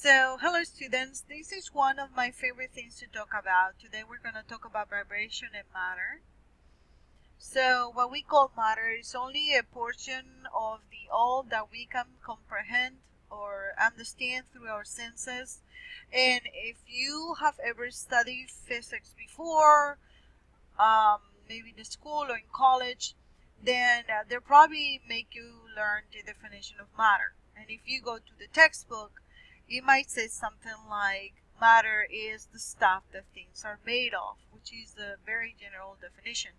So, hello students, this is one of my favorite things to talk about. Today we're going to talk about vibration and matter. So, what we call matter is only a portion of the all that we can comprehend or understand through our senses. And if you have ever studied physics before, maybe in the school or in college, then they'll probably make you learn the definition of matter. And if you go to the textbook, it might say something like matter is the stuff that things are made of, which is a very general definition.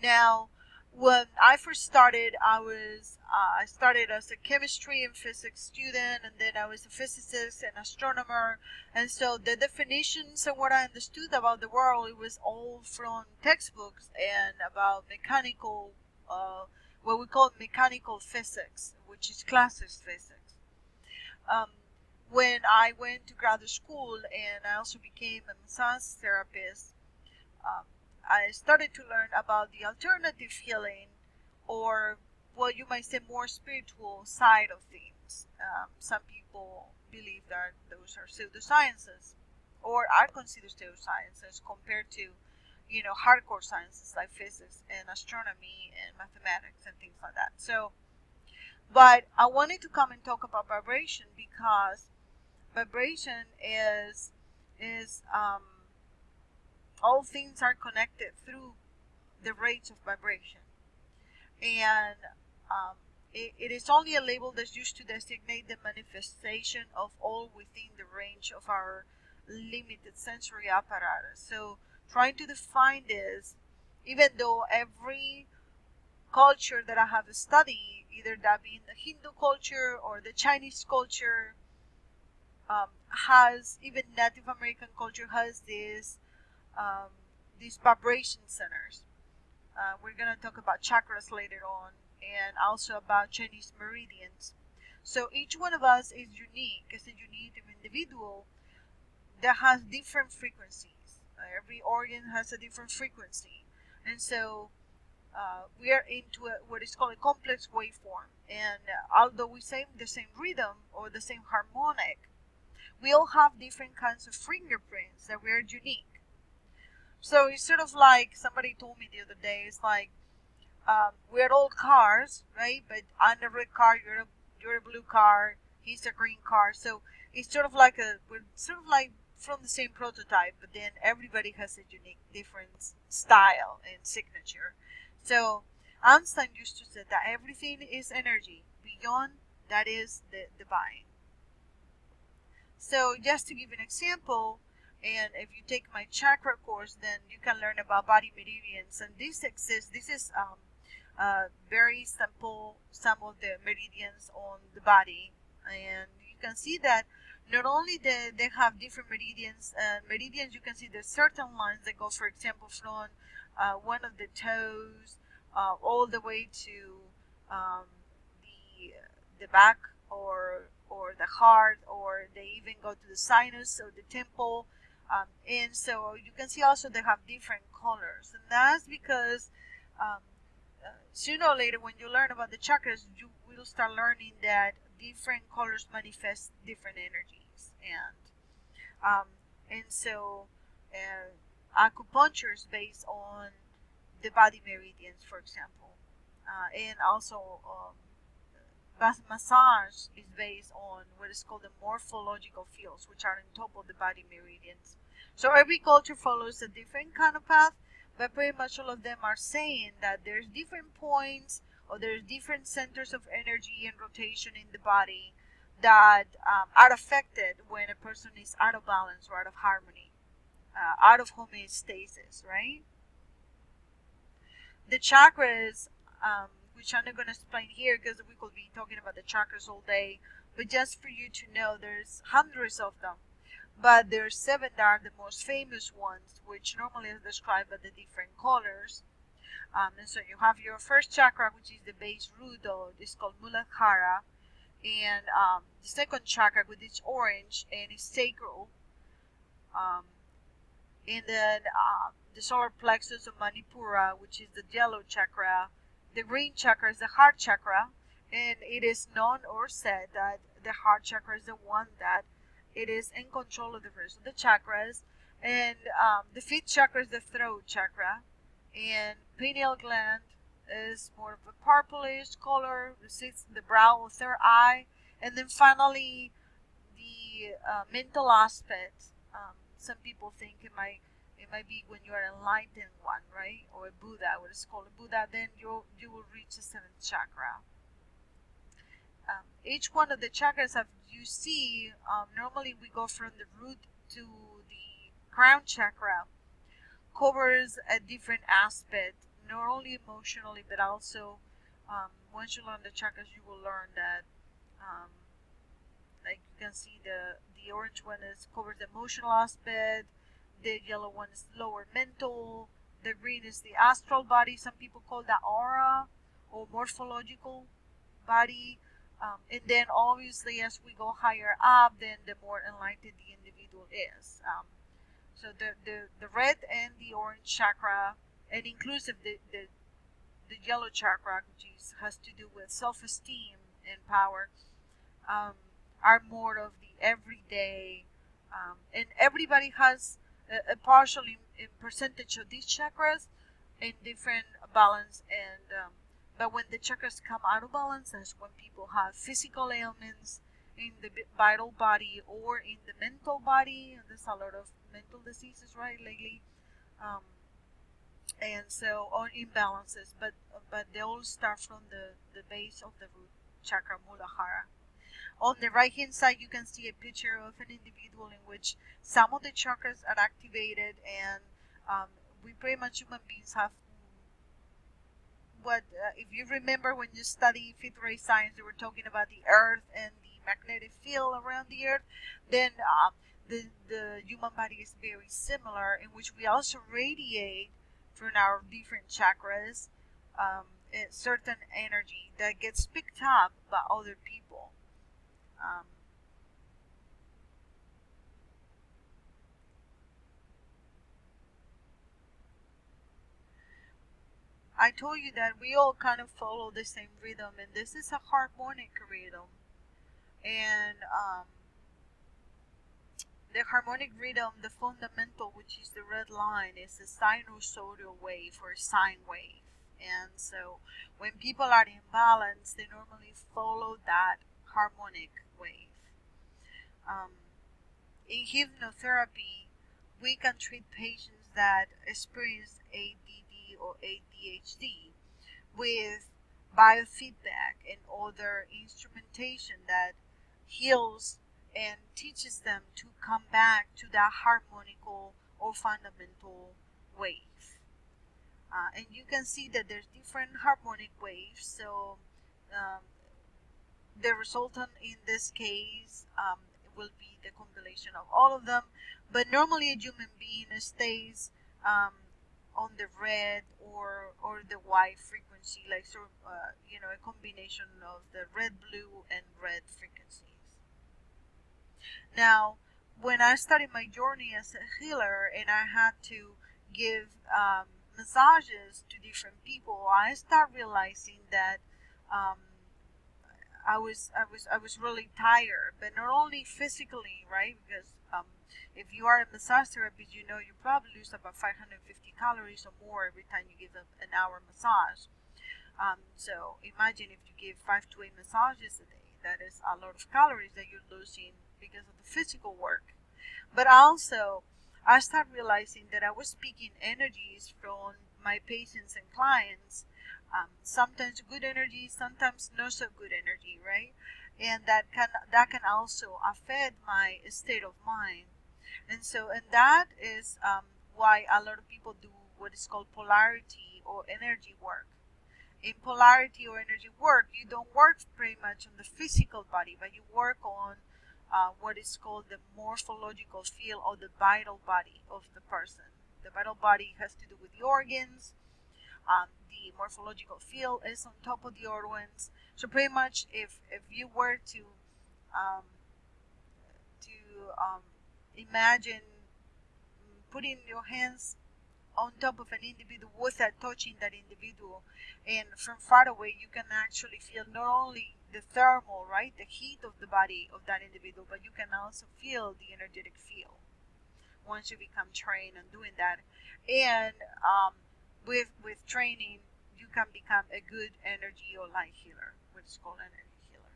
Now, when I first started, I started as a chemistry and physics student, and then I was a physicist and astronomer, and so the definitions and what I understood about the world, it was all from textbooks and about mechanical, what we call mechanical physics, which is classes physics. When I went to graduate school and I also became a massage therapist, um, I started to learn about the alternative healing, or what you might say more spiritual side of things. Some people believe that those are pseudosciences, or are considered pseudosciences compared to, hardcore sciences like physics and astronomy and mathematics and things like that. So, but I wanted to come and talk about vibration because vibration is all things are connected through the rates of vibration, and it is only a label that's used to designate the manifestation of all within the range of our limited sensory apparatus. So trying to define this, even though every culture that I have studied, either that being the Hindu culture or the Chinese culture, has, even Native American culture has these vibration centers. We're going to talk about chakras later on, and also about Chinese meridians. So each one of us is unique as a unique individual that has different frequencies. Every organ has a different frequency, and so we are into what is called a complex waveform. And although we sing the same rhythm or the same harmonic, we all have different kinds of fingerprints that we are unique. So it's sort of like somebody told me the other day. It's like we're all cars, right? But I'm a red car, you're a blue car, he's a green car. So it's sort of like we're sort of like from the same prototype, but then everybody has a unique, different style and signature. So Einstein used to say that everything is energy. Beyond that is the divine. So just to give an example, and if you take my chakra course, then you can learn about body meridians. And this exists. This is very simple. Some of the meridians on the body, and you can see that not only they have different meridians. Meridians, you can see there's certain lines that go, for example, from one of the toes all the way to the back, or the heart, or they even go to the sinus or the temple. And so you can see also they have different colors, and that's because sooner or later, when you learn about the chakras, you will start learning that different colors manifest different energies, and so acupuncture is based on the body meridians, for example, and also massage is based on what is called the morphological fields, which are on top of the body meridians. So every culture follows a different kind of path, but pretty much all of them are saying that there's different points, or there's different centers of energy and rotation in the body that are affected when a person is out of balance or out of harmony, out of homeostasis, right? The chakras, which I'm not going to explain here because we could be talking about the chakras all day, but just for you to know, there's hundreds of them, but there's 7 that are the most famous ones, which normally is described by the different colors. And so you have your first chakra, which is the base root, or it's called Muladhara, and the second chakra, which is orange and is sacral, and then the solar plexus of Manipura, which is the yellow chakra. The green chakra is the heart chakra, And it is known or said that the heart chakra is the one that it is in control of the rest of the chakras. And the fifth chakra is the throat chakra, and pineal gland is more of a purplish color. The sixth, the brow or third eye, and then finally the mental aspect. Some people think it might be when you are enlightened one, right, or a Buddha, what is called a Buddha. Then you will reach the seventh chakra. Each one of the chakras, as you see, normally we go from the root to the crown chakra, covers a different aspect, not only emotionally but also once you learn the chakras, you will learn that like you can see the orange one is covers the emotional aspect, the yellow one is lower mental, the green is the astral body. Some people call that aura or morphological body. And then obviously as we go higher up, then the more enlightened the individual is. So the red and the orange chakra, and inclusive the yellow chakra, which has to do with self-esteem and power, um, are more of the everyday, and everybody has a partial in percentage of these chakras in different balance. And but when the chakras come out of balance, that's when people have physical ailments in the vital body or in the mental body. And there's a lot of mental diseases right lately, um, and so on imbalances. But they all start from the base of the root chakra, Muladhara. On the right hand side, you can see a picture of an individual in which some of the chakras are activated, and we pretty much human beings have what, if you remember when you study fifth grade science, they were talking about the earth and the magnetic field around the earth. Then the human body is very similar, in which we also radiate from our different chakras a certain energy that gets picked up by other people. Um, I told you that we all kind of follow the same rhythm, and this is a harmonic rhythm. And the harmonic rhythm, the fundamental, which is the red line, is a sinusoidal wave or sine wave. And so when people are in balance, they normally follow that harmonic wave. Um, in hypnotherapy, we can treat patients that experience ADD or ADHD with biofeedback and other instrumentation that heals and teaches them to come back to that harmonical or fundamental wave. And you can see that there's different harmonic waves. So um, the resultant in this case will be the compilation of all of them. But normally a human being stays on the red or the white frequency, like sort of a combination of the red, blue, and red frequencies. Now, when I started my journey as a healer and I had to give massages to different people, I started realizing that um, I was really tired, but not only physically, right? Because if you are a massage therapist, you probably lose about 550 calories or more every time you give an hour massage. So imagine if you give 5 to 8 massages a day, that is a lot of calories that you're losing because of the physical work. But also, I started realizing that I was speaking energies from my patients and clients. Sometimes good energy, sometimes not so good energy, right? And that can also affect my state of mind. And that is why a lot of people do what is called polarity or energy work. In polarity or energy work, you don't work pretty much on the physical body, but you work on what is called the morphological field or the vital body of the person. The vital body has to do with the organs. The morphological field is on top of the organs. So pretty much, if you were um, to imagine putting your hands on top of an individual without touching that individual. And from far away, you can actually feel not only the thermal, right, the heat of the body of that individual, but you can also feel the energetic field once you become trained on doing that. And with training, you can become a good energy or light healer, which is called energy healer.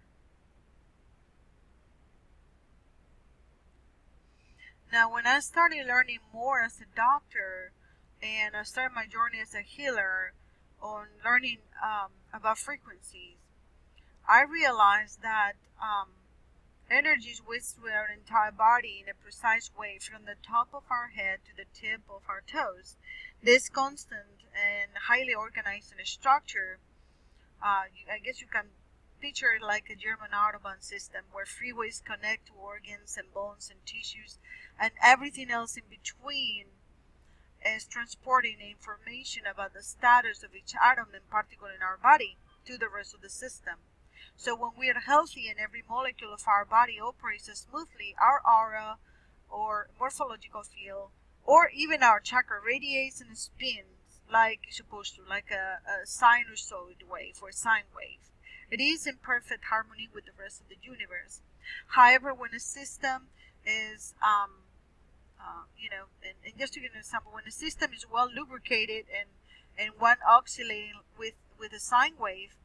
Now, when I started learning more as a doctor, and I started my journey as a healer on learning about frequencies, I realized that energies which through our entire body in a precise way from the top of our head to the tip of our toes. This constant and highly organized in a structure, I guess you can picture it like a German Autobahn system where freeways connect to organs and bones and tissues, and everything else in between is transporting information about the status of each atom and particle in our body to the rest of the system. So when we are healthy and every molecule of our body operates smoothly, our aura or morphological field or even our chakra radiates and spins like it's supposed to, like a sinusoid wave or sine wave. It is in perfect harmony with the rest of the universe. However, when a system is and just to give an example, when the system is well lubricated and one oscillating with a sine wave,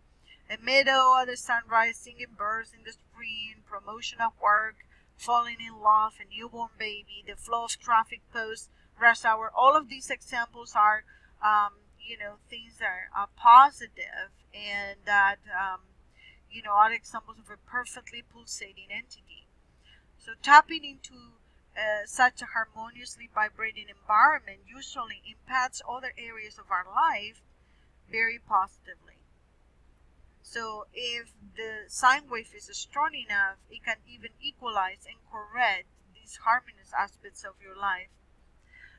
a meadow at the sunrise, singing birds in the spring, promotion at work, falling in love, a newborn baby, the flow of traffic posts, rush hour, all of these examples are, things that are positive and that, are examples of a perfectly pulsating entity. So tapping into such a harmoniously vibrating environment usually impacts other areas of our life very positively. So if the sine wave is strong enough, it can even equalize and correct these harmonious aspects of your life.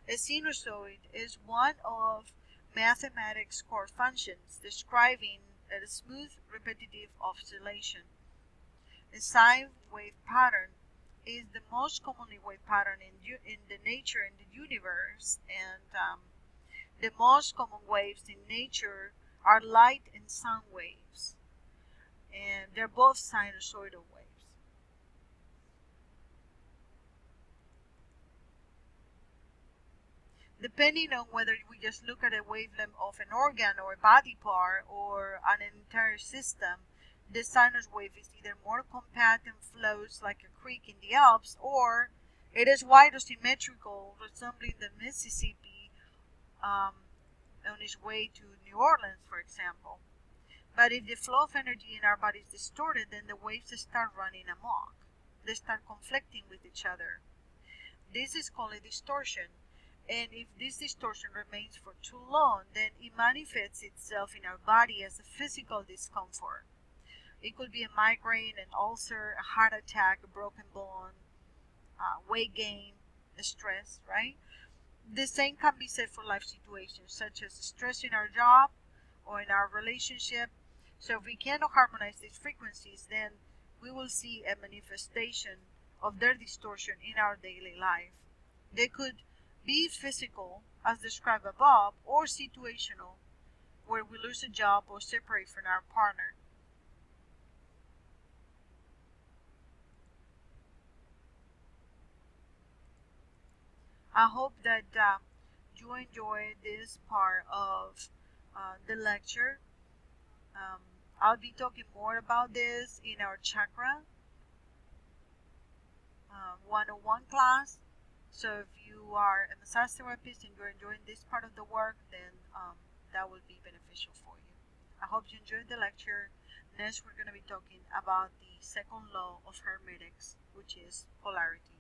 A sinusoid is one of mathematics' core functions, describing a smooth, repetitive oscillation. A sine wave pattern is the most commonly wave pattern in the nature and the universe, and the most common waves in nature are light and sound waves, and they're both sinusoidal waves. Depending on whether we just look at a wavelength of an organ or a body part or an entire system, the sinus wave is either more compact and flows like a creek in the Alps, or it is wide or symmetrical, resembling the Mississippi on its way to New Orleans, for example. But if the flow of energy in our body is distorted, then the waves start running amok. They start conflicting with each other. This is called a distortion. And if this distortion remains for too long, then it manifests itself in our body as a physical discomfort. It could be a migraine, an ulcer, a heart attack, a broken bone, weight gain, stress, right? The same can be said for life situations, such as stress in our job or in our relationship. So if we cannot harmonize these frequencies, then we will see a manifestation of their distortion in our daily life. They could be physical, as described above, or situational, where we lose a job or separate from our partner. I hope that you enjoy this part of the lecture. I'll be talking more about this in our chakra 101 class. So if you are a massage therapist and you're enjoying this part of the work, then that will be beneficial for you. I hope you enjoyed the lecture. Next, we're going to be talking about the second law of hermetics, which is polarity.